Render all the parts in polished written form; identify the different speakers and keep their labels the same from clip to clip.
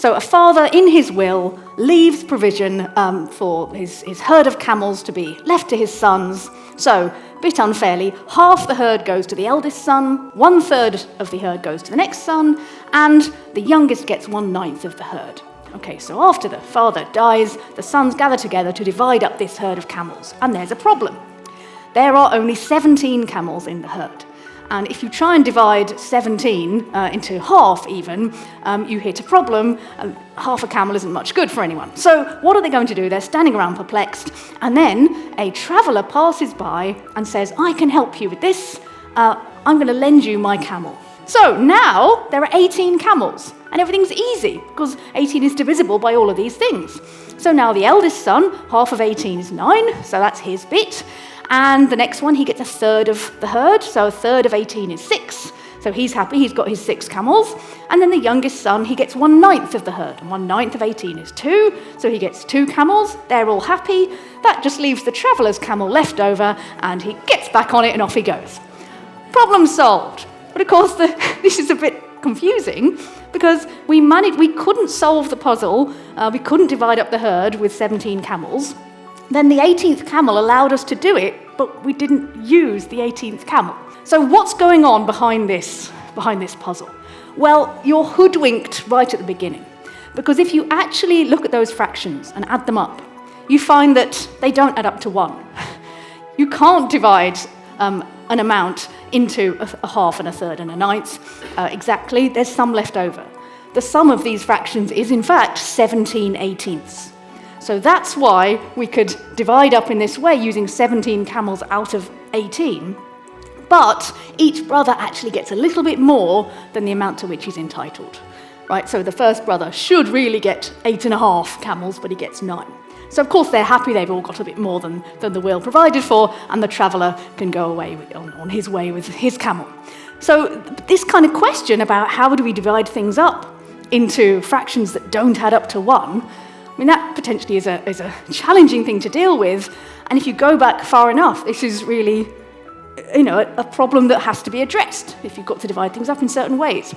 Speaker 1: So a father, in his will, leaves provision for his herd of camels to be left to his sons. So, a bit unfairly, half the herd goes to the eldest son, 1/3 of the herd goes to the next son, and the youngest gets 1/9 of the herd. Okay, so after the father dies, the sons gather together to divide up this herd of camels. And there's a problem. There are only 17 camels in the herd. And if you try and divide 17 into half even, you hit a problem. Half a camel isn't much good for anyone. So what are they going to do? They're standing around perplexed. And then a traveller passes by and says, I can help you with this. I'm going to lend you my camel. So now there are 18 camels. And everything's easy, because 18 is divisible by all of these things. So now the eldest son, half of 18 is 9, so that's his bit. And the next one, he gets 1/3 of the herd, so 1/3 of 18 is 6. So he's happy, he's got his 6 camels. And then the youngest son, he gets 1/9 of the herd, and 1/9 of 18 is 2, so he gets 2 camels. They're all happy. That just leaves the traveller's camel left over, and he gets back on it and off he goes. Problem solved. But of course, this is a bit confusing, because we couldn't solve the puzzle, we couldn't divide up the herd with 17 camels. Then the 18th camel allowed us to do it, but we didn't use the 18th camel. So what's going on behind this puzzle? Well, you're hoodwinked right at the beginning, because if you actually look at those fractions and add them up, you find that they don't add up to 1. You can't divide an amount into a half and 1/3 and 1/9 exactly. There's some left over. The sum of these fractions is in fact 17/18. So that's why we could divide up in this way using 17 camels out of 18, but each brother actually gets a little bit more than the amount to which he's entitled. Right? So the first brother should really get 8.5 camels, but he gets 9. So of course they're happy, they've all got a bit more than the will provided for, and the traveller can go away on his way with his camel. So this kind of question about how do we divide things up into fractions that don't add up to 1, I mean, that potentially is a challenging thing to deal with. And if you go back far enough, this is really, a problem that has to be addressed if you've got to divide things up in certain ways.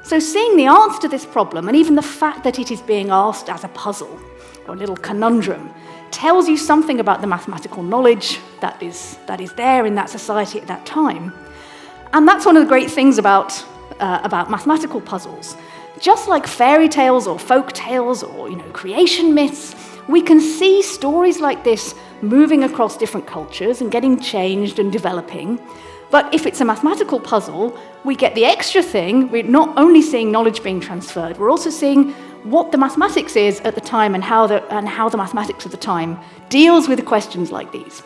Speaker 1: So seeing the answer to this problem, and even the fact that it is being asked as a puzzle or a little conundrum, tells you something about the mathematical knowledge that is there in that society at that time. And that's one of the great things about mathematical puzzles. Just like fairy tales or folk tales or creation myths, we can see stories like this moving across different cultures and getting changed and developing. But if it's a mathematical puzzle, we get the extra thing. We're not only seeing knowledge being transferred, we're also seeing what the mathematics is at the time and how the mathematics of the time deals with questions like these.